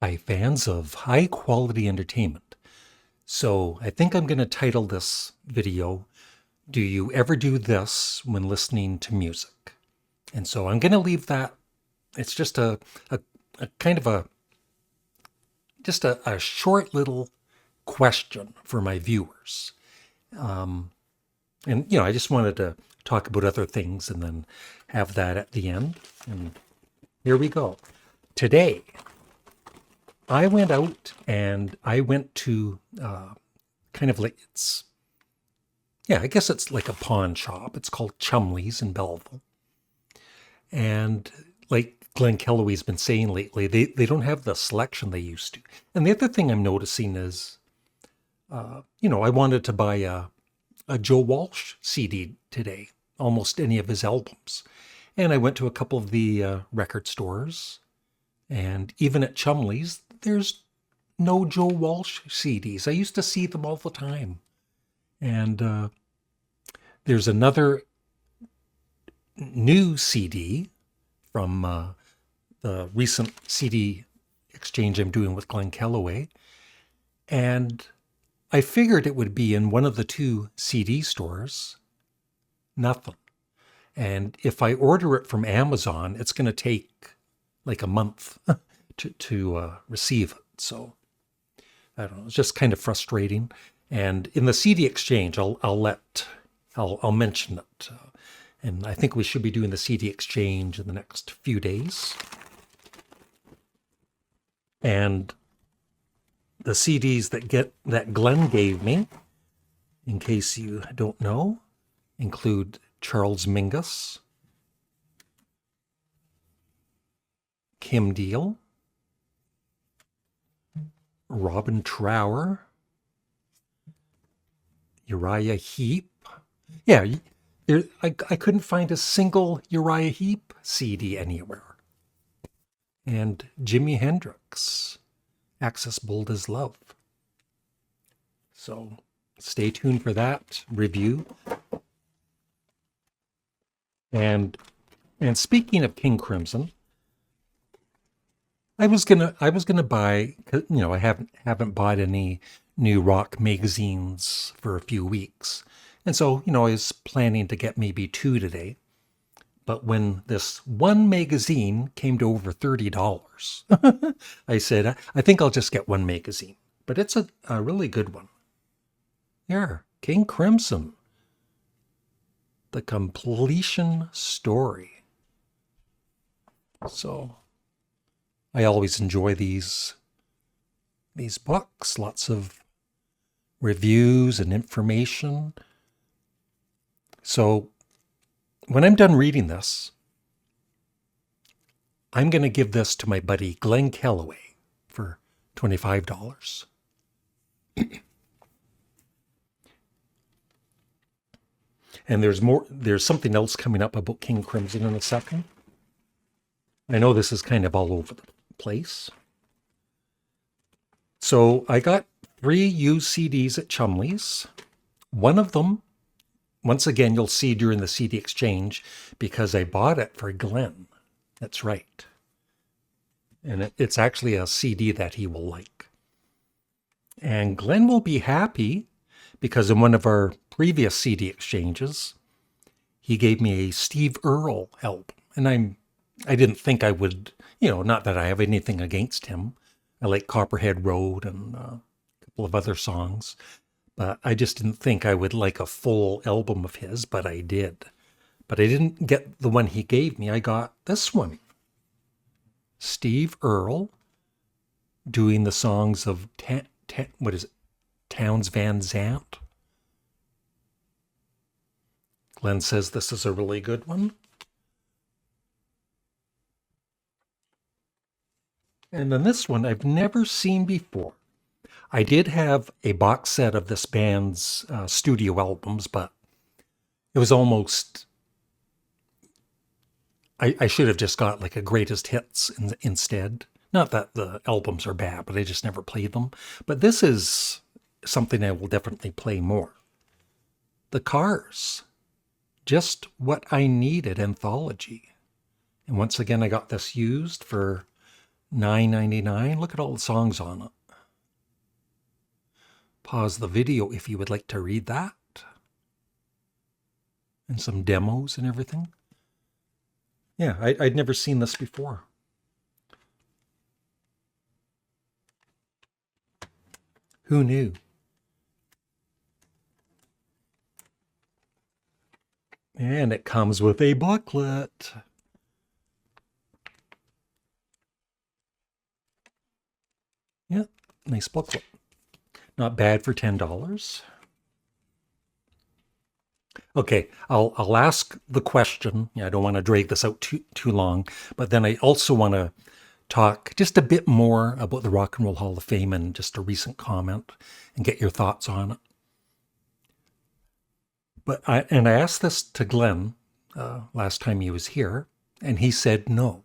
Hi, fans of high quality entertainment. So I think I'm going to title this video, Do You Ever Do This When Listening to Music? And so I'm going to leave that. It's just a, a kind of a short little question for my viewers. And I just wanted to talk about other things and then have that at the end. And here we go. Today, I went out and I went to kind of like I guess it's like a pawn shop. It's called Chumley's in Belleville. And like Glenn Kellaway's been saying lately, they don't have the selection they used to. And the other thing I'm noticing is, I wanted to buy a Joe Walsh CD today, almost any of his albums. And I went to a couple of the record stores. And even at Chumley's, there's no Joe Walsh CDs. I used to see them all the time. And there's another new CD from the recent CD exchange I'm doing with Glenn Kellaway. And I figured it would be in one of the two CD stores. Nothing. And if I order it from Amazon, it's going to take like a month to receive it. So I don't know. It's just kind of frustrating. And in the CD exchange, I'll mention it. And I think we should be doing the CD exchange in the next few days. And the CDs that Glenn gave me, in case you don't know, include Charles Mingus, Kim Deal, Robin Trower, Uriah Heep. Yeah, I couldn't find a single Uriah Heep CD anywhere. And Jimi Hendrix, Access Bold as Love. So stay tuned for that review. And speaking of King Crimson, I was gonna buy. I haven't bought any new rock magazines for a few weeks, and so I was planning to get maybe two today. But when this one magazine came to over $30, I said I think I'll just get one magazine. But it's a really good one. Yeah, King Crimson, the completion story. So I always enjoy these books, lots of reviews and information. So when I'm done reading this, I'm going to give this to my buddy Glenn Kellaway for $25. And there's something else coming up about King Crimson in a second. I know this is kind of all over the place. So I got 3 used CDs at Chumley's. One of them, once again, you'll see during the CD exchange, because I bought it for Glenn. That's right. And it's actually a CD that he will like. And Glenn will be happy because in one of our previous CD exchanges, he gave me a Steve Earle album. And I didn't think I would, not that I have anything against him. I like Copperhead Road and a couple of other songs. But I just didn't think I would like a full album of his, but I did. But I didn't get the one he gave me. I got this one. Steve Earle doing the songs of, Townes Van Zandt. Glenn says this is a really good one. And then this one I've never seen before. I did have a box set of this band's studio albums, but it was almost... I should have just got like a greatest hits instead. Not that the albums are bad, but I just never played them. But this is something I will definitely play more. The Cars. Just What I Needed anthology. And once again, I got this used for $9.99. Look at all the songs on it. Pause the video if you would like to read that. And some demos and everything. Yeah, I'd never seen this before. Who knew? And it comes with a booklet. Yeah, nice booklet. Not bad for $10. Okay, I'll ask the question. Yeah, I don't want to drag this out too long, but then I also want to talk just a bit more about the Rock and Roll Hall of Fame and just a recent comment and get your thoughts on it. But I asked this to Glenn last time he was here, and he said no.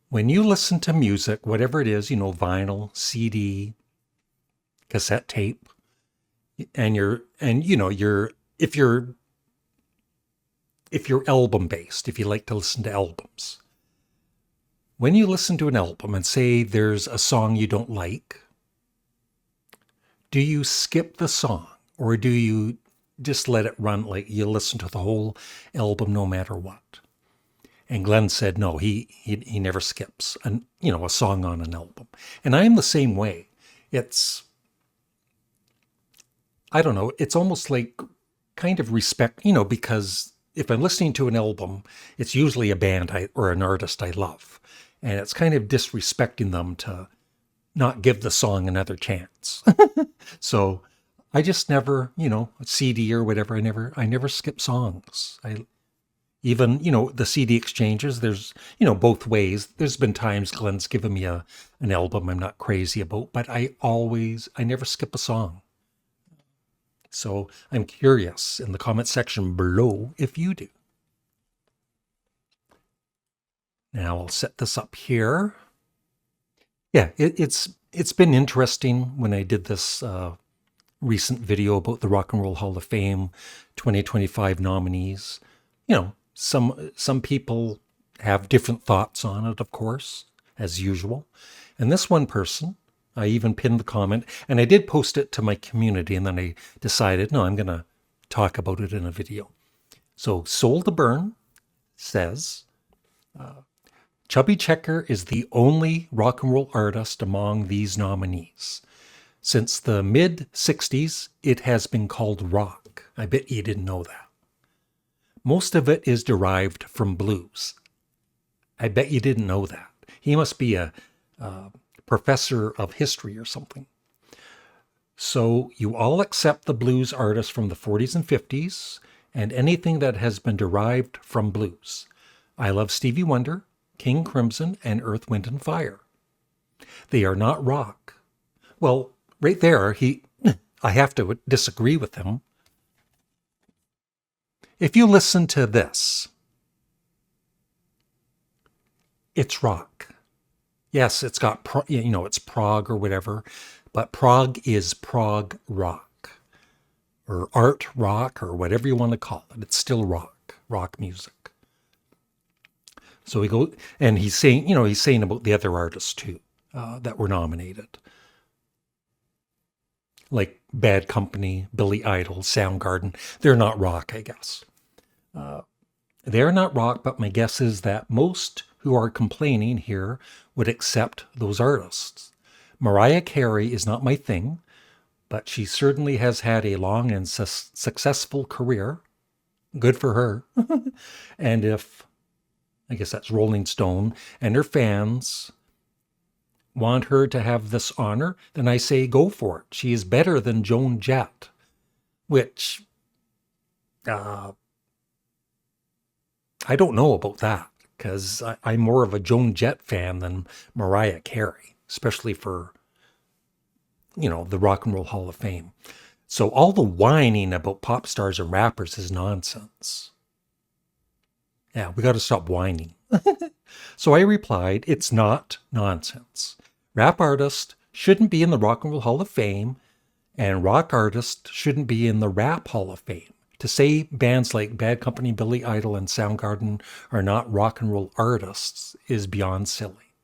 When you listen to music, whatever it is, vinyl, CD, cassette tape, if you're album based, if you like to listen to albums, when you listen to an album and say there's a song you don't like, do you skip the song or do you just let it run, like you listen to the whole album no matter what? And Glenn said no, he never skips a song on an album. And I'm the same way. I don't know, it's almost like kind of respect, because if I'm listening to an album, it's usually a band or an artist I love. And it's kind of disrespecting them to not give the song another chance. So I just never, a CD or whatever, I never skip songs. Even, the CD exchanges, there's, both ways. There's been times Glenn's given me an album I'm not crazy about, but I never skip a song. So I'm curious in the comment section below if you do. Now I'll set this up here. Yeah, it's been interesting when I did this recent video about the Rock and Roll Hall of Fame 2025 nominees. Some people have different thoughts on it, of course, as usual. And this one person, I even pinned the comment, and I did post it to my community, and then I decided, no, I'm going to talk about it in a video. So Soul to Burn says, Chubby Checker is the only rock and roll artist among these nominees. Since the mid-'60s, it has been called rock. I bet you didn't know that. Most of it is derived from blues. I bet you didn't know that. He must be a professor of history or something. So you all accept the blues artists from the 40s and 50s and anything that has been derived from blues. I love Stevie Wonder, King Crimson, and Earth, Wind and Fire. They are not rock. Well, right there, I have to disagree with him. If you listen to this, it's rock. Yes, it's got, it's prog or whatever, but prog is prog rock or art rock or whatever you want to call it. It's still rock music. So we go, and he's saying about the other artists too that were nominated, like Bad Company, Billy Idol, Soundgarden. They're not rock, I guess. They're not rock, but my guess is that most who are complaining here would accept those artists. Mariah Carey is not my thing, but she certainly has had a long and successful career. Good for her. And if, I guess that's Rolling Stone, and her fans want her to have this honor, then I say go for it. She is better than Joan Jett, which I don't know about that, because I'm more of a Joan Jett fan than Mariah Carey, especially for, the Rock and Roll Hall of Fame. So all the whining about pop stars and rappers is nonsense. Yeah, we got to stop whining. So I replied, it's not nonsense. Rap artists shouldn't be in the Rock and Roll Hall of Fame, and rock artists shouldn't be in the Rap Hall of Fame. To say bands like Bad Company, Billy Idol, and Soundgarden are not rock and roll artists is beyond silly.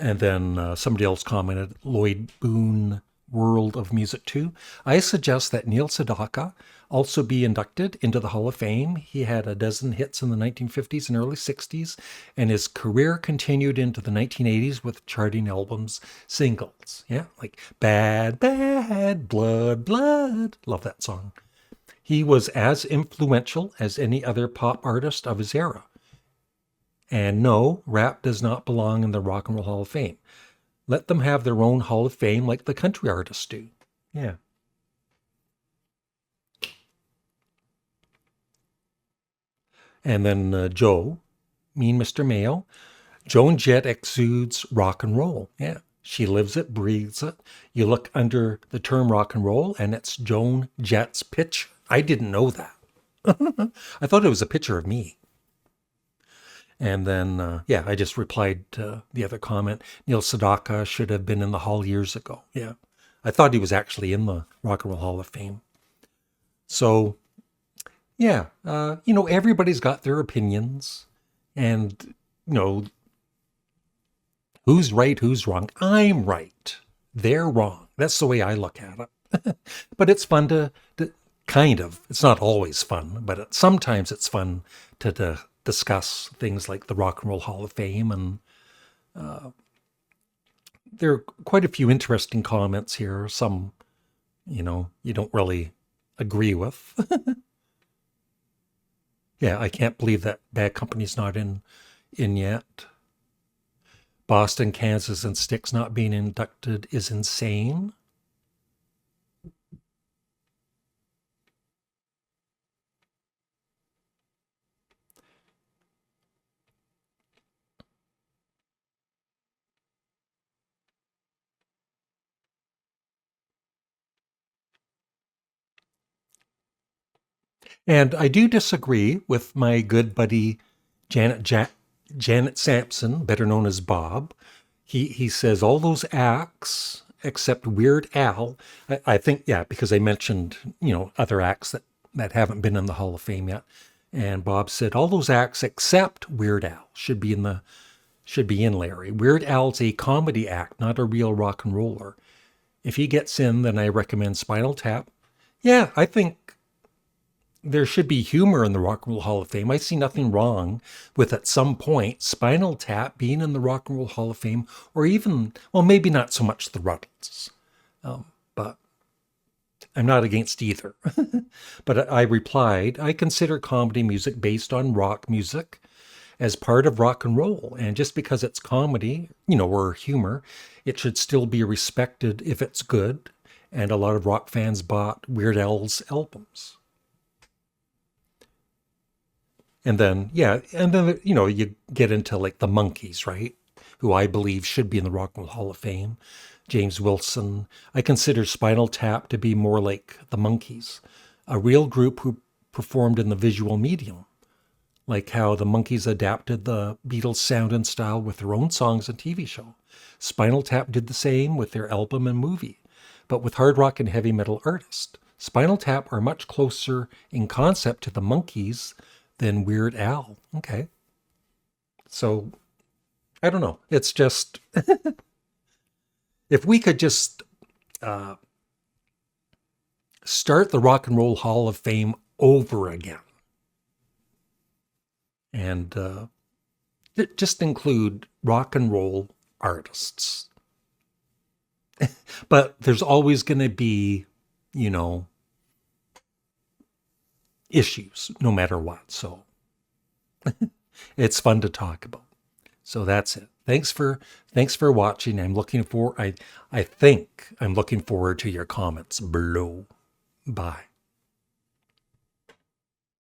And then somebody else commented, Lloyd Boone, World of Music 2. I suggest that Neil Sedaka also be inducted into the Hall of Fame. He had a dozen hits in the 1950s and early 60s, and his career continued into the 1980s with charting albums, singles. Yeah, like Bad, Bad, Blood, Blood. Love that song. He was as influential as any other pop artist of his era. And no, rap does not belong in the Rock and Roll Hall of Fame. Let them have their own Hall of Fame like the country artists do. Yeah. And then Joe, Mean Mr. Mayo. Joan Jett exudes rock and roll. Yeah. She lives it, breathes it. You look under the term rock and roll, and it's Joan Jett's pitch. I didn't know that. I thought it was a picture of me. And then, I just replied to the other comment. Neil Sedaka should have been in the Hall years ago. Yeah. I thought he was actually in the Rock and Roll Hall of Fame. So, yeah, everybody's got their opinions. And, who's right, who's wrong? I'm right. They're wrong. That's the way I look at it. But it's fun to kind of. It's not always fun, but sometimes it's fun to discuss things like the Rock and Roll Hall of Fame. And there are quite a few interesting comments here. Some, you don't really agree with. Yeah, I can't believe that Bad Company's not in yet. Boston, Kansas, and Styx not being inducted is insane. And I do disagree with my good buddy Janet Sampson, better known as Bob. He says all those acts except Weird Al. I think, yeah, because I mentioned, other acts that haven't been in the Hall of Fame yet. And Bob said all those acts except Weird Al should be in Larry. Weird Al's a comedy act, not a real rock and roller. If he gets in, then I recommend Spinal Tap. Yeah, I think there should be humor in the Rock and Roll Hall of Fame. I see nothing wrong with, at some point, Spinal Tap being in the Rock and Roll Hall of Fame, or even, well, maybe not so much the Ruttles, but I'm not against either. But I replied, I consider comedy music based on rock music as part of rock and roll. And just because it's comedy, or humor, it should still be respected if it's good. And a lot of rock fans bought Weird Al's albums. And then, you get into like the Monkees, right? Who I believe should be in the Rock and Roll Hall of Fame. James Wilson. I consider Spinal Tap to be more like the Monkees, a real group who performed in the visual medium, like how the Monkees adapted the Beatles' sound and style with their own songs and TV show. Spinal Tap did the same with their album and movie, but with hard rock and heavy metal artists. Spinal Tap are much closer in concept to the Monkees than Weird Al. Okay. So, I don't know. It's just, if we could just start the Rock and Roll Hall of Fame over again and just include rock and roll artists. But there's always going to be, issues no matter what. So it's fun to talk about. So that's it. Thanks for watching. I think I'm looking forward to your comments below. Bye.